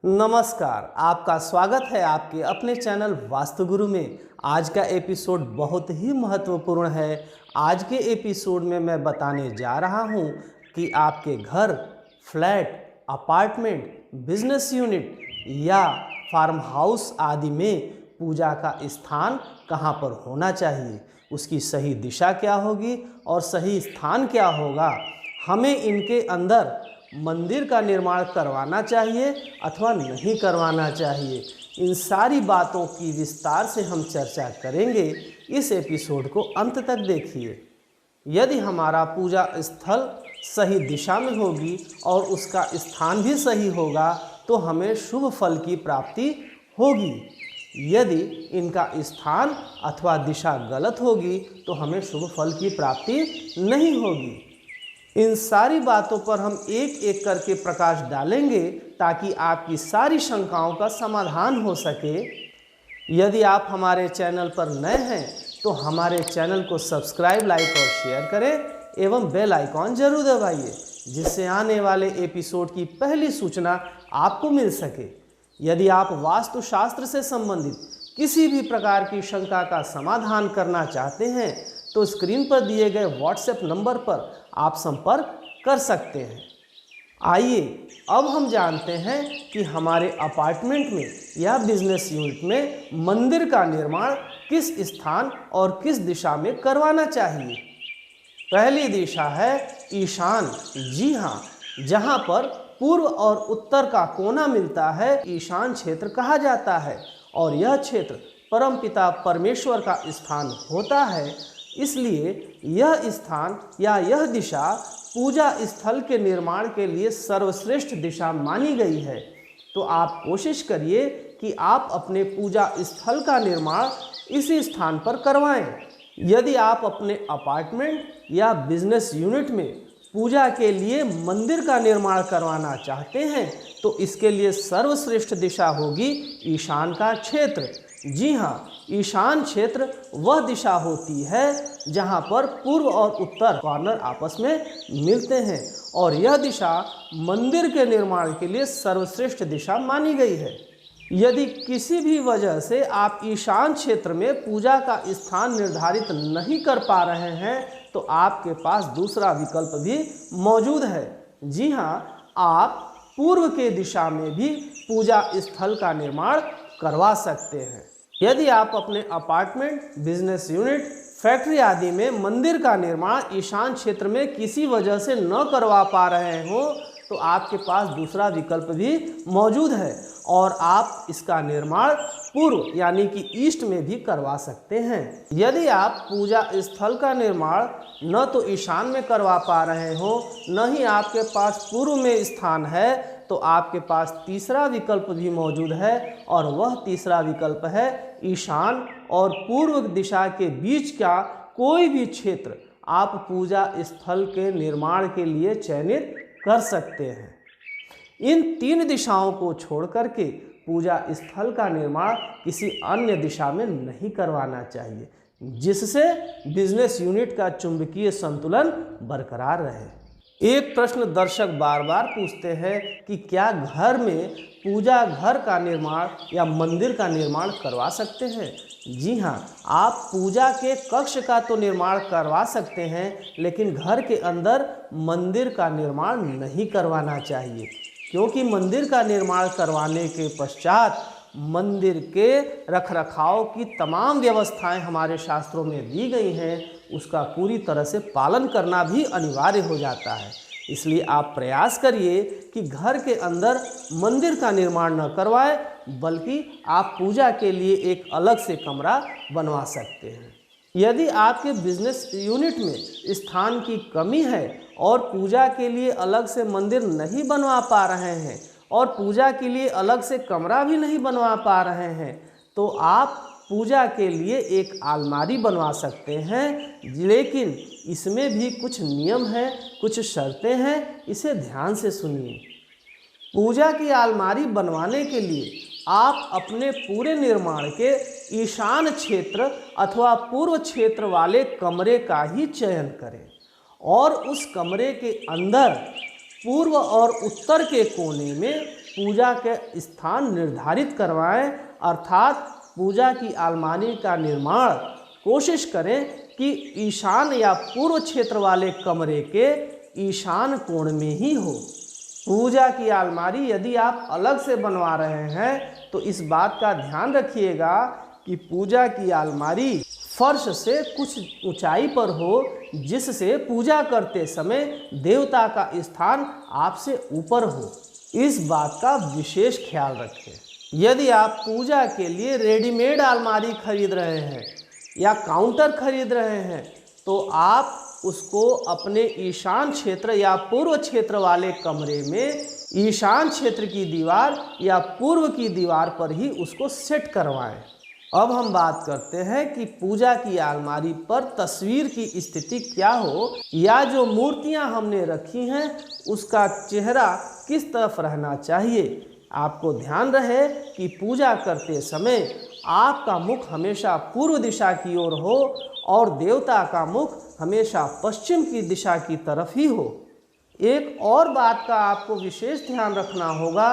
नमस्कार, आपका स्वागत है आपके अपने चैनल वास्तुगुरु में। आज का एपिसोड बहुत ही महत्वपूर्ण है। आज के एपिसोड में मैं बताने जा रहा हूं कि आपके घर, फ्लैट, अपार्टमेंट, बिजनेस यूनिट या फार्म हाउस आदि में पूजा का स्थान कहां पर होना चाहिए, उसकी सही दिशा क्या होगी और सही स्थान क्या होगा। हमें इनके अंदर मंदिर का निर्माण करवाना चाहिए अथवा नहीं करवाना चाहिए। इन सारी बातों की विस्तार से हम चर्चा करेंगे। इस एपिसोड को अंत तक देखिए। यदि हमारा पूजा स्थल सही दिशा में होगी और उसका स्थान भी सही होगा तो हमें शुभ फल की प्राप्ति होगी। यदि इनका स्थान अथवा दिशा गलत होगी तो हमें शुभ फल की प्राप्ति नहीं होगी। इन सारी बातों पर हम एक एक करके प्रकाश डालेंगे ताकि आपकी सारी शंकाओं का समाधान हो सके। यदि आप हमारे चैनल पर नए हैं तो हमारे चैनल को सब्सक्राइब, लाइक और शेयर करें एवं बेल आइकॉन जरूर दबाइए, जिससे आने वाले एपिसोड की पहली सूचना आपको मिल सके। यदि आप वास्तुशास्त्र से संबंधित किसी भी प्रकार की शंका का समाधान करना चाहते हैं तो स्क्रीन पर दिए गए व्हाट्सएप नंबर पर आप संपर्क कर सकते हैं। आइए अब हम जानते हैं कि हमारे अपार्टमेंट में या बिजनेस यूनिट में मंदिर का निर्माण किस स्थान और किस दिशा में करवाना चाहिए। पहली दिशा है ईशान। जी हाँ, जहाँ पर पूर्व और उत्तर का कोना मिलता है ईशान क्षेत्र कहा जाता है और यह क्षेत्र परमपिता परमेश्वर का स्थान होता है। इसलिए यह स्थान या यह दिशा पूजा स्थल के निर्माण के लिए सर्वश्रेष्ठ दिशा मानी गई है। तो आप कोशिश करिए कि आप अपने पूजा स्थल का निर्माण इसी स्थान पर करवाएं। यदि आप अपने अपार्टमेंट या बिजनेस यूनिट में पूजा के लिए मंदिर का निर्माण करवाना चाहते हैं तो इसके लिए सर्वश्रेष्ठ दिशा होगी ईशान का क्षेत्र। जी हाँ, ईशान क्षेत्र वह दिशा होती है जहाँ पर पूर्व और उत्तर कॉर्नर आपस में मिलते हैं और यह दिशा मंदिर के निर्माण के लिए सर्वश्रेष्ठ दिशा मानी गई है। यदि किसी भी वजह से आप ईशान क्षेत्र में पूजा का स्थान निर्धारित नहीं कर पा रहे हैं तो आपके पास दूसरा विकल्प भी मौजूद है। जी हाँ, आप पूर्व के दिशा में भी पूजा स्थल का निर्माण करवा सकते हैं। यदि आप अपने अपार्टमेंट, बिजनेस यूनिट, फैक्ट्री आदि में मंदिर का निर्माण ईशान क्षेत्र में किसी वजह से न करवा पा रहे हो तो आपके पास दूसरा विकल्प भी मौजूद है और आप इसका निर्माण पूर्व यानी कि ईस्ट में भी करवा सकते हैं। यदि आप पूजा स्थल का निर्माण न तो ईशान में करवा पा रहे हो न ही आपके पास पूर्व में स्थान है तो आपके पास तीसरा विकल्प भी मौजूद है और वह तीसरा विकल्प है ईशान और पूर्व दिशा के बीच का कोई भी क्षेत्र आप पूजा स्थल के निर्माण के लिए चयनित कर सकते हैं। इन तीन दिशाओं को छोड़ करके पूजा स्थल का निर्माण किसी अन्य दिशा में नहीं करवाना चाहिए, जिससे बिजनेस यूनिट का चुंबकीय संतुलन बरकरार रहे। एक प्रश्न दर्शक बार बार पूछते हैं कि क्या घर में पूजा घर का निर्माण या मंदिर का निर्माण करवा सकते हैं। जी हाँ, आप पूजा के कक्ष का तो निर्माण करवा सकते हैं, लेकिन घर के अंदर मंदिर का निर्माण नहीं करवाना चाहिए, क्योंकि मंदिर का निर्माण करवाने के पश्चात मंदिर के रखरखाव की तमाम व्यवस्थाएं हमारे शास्त्रों में दी गई हैं, उसका पूरी तरह से पालन करना भी अनिवार्य हो जाता है। इसलिए आप प्रयास करिए कि घर के अंदर मंदिर का निर्माण न करवाएं, बल्कि आप पूजा के लिए एक अलग से कमरा बनवा सकते हैं। यदि आपके बिजनेस यूनिट में स्थान की कमी है और पूजा के लिए अलग से मंदिर नहीं बनवा पा रहे हैं और पूजा के लिए अलग से कमरा भी नहीं बनवा पा रहे हैं तो आप पूजा के लिए एक अलमारी बनवा सकते हैं, लेकिन इसमें भी कुछ नियम हैं, कुछ शर्तें हैं, इसे ध्यान से सुनिए। पूजा की अलमारी बनवाने के लिए आप अपने पूरे निर्माण के ईशान क्षेत्र अथवा पूर्व क्षेत्र वाले कमरे का ही चयन करें और उस कमरे के अंदर पूर्व और उत्तर के कोने में पूजा के स्थान निर्धारित करवाएं, अर्थात पूजा की अलमारी का निर्माण कोशिश करें कि ईशान या पूर्व क्षेत्र वाले कमरे के ईशान कोण में ही हो। पूजा की अलमारी यदि आप अलग से बनवा रहे हैं तो इस बात का ध्यान रखिएगा कि पूजा की अलमारी फर्श से कुछ ऊंचाई पर हो, जिससे पूजा करते समय देवता का स्थान आपसे ऊपर हो। इस बात का विशेष ख्याल रखें। यदि आप पूजा के लिए रेडीमेड अलमारी खरीद रहे हैं या काउंटर खरीद रहे हैं तो आप उसको अपने ईशान क्षेत्र या पूर्व क्षेत्र वाले कमरे में ईशान क्षेत्र की दीवार या पूर्व की दीवार पर ही उसको सेट करवाएं। अब हम बात करते हैं कि पूजा की अलमारी पर तस्वीर की स्थिति क्या हो या जो मूर्तियां हमने रखी हैं उसका चेहरा किस तरफ रहना चाहिए। आपको ध्यान रहे कि पूजा करते समय आपका मुख हमेशा पूर्व दिशा की ओर हो और देवता का मुख हमेशा पश्चिम की दिशा की तरफ ही हो। एक और बात का आपको विशेष ध्यान रखना होगा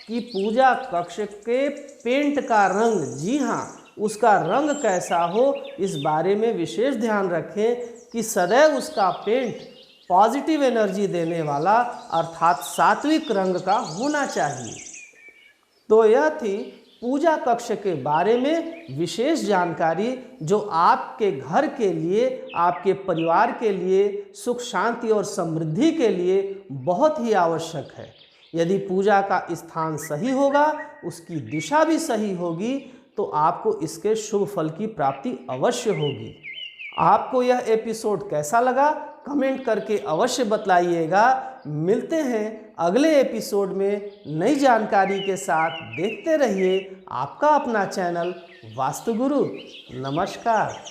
कि पूजा कक्ष के पेंट का रंग, जी हाँ, उसका रंग कैसा हो, इस बारे में विशेष ध्यान रखें कि सदैव उसका पेंट पॉजिटिव एनर्जी देने वाला अर्थात सात्विक रंग का होना चाहिए। तो यह थी पूजा कक्ष के बारे में विशेष जानकारी जो आपके घर के लिए, आपके परिवार के लिए सुख शांति और समृद्धि के लिए बहुत ही आवश्यक है। यदि पूजा का स्थान सही होगा, उसकी दिशा भी सही होगी, तो आपको इसके शुभ फल की प्राप्ति अवश्य होगी। आपको यह एपिसोड कैसा लगा कमेंट करके अवश्य बतलाइएगा। मिलते हैं अगले एपिसोड में नई जानकारी के साथ। देखते रहिए आपका अपना चैनल वास्तु गुरु। नमस्कार।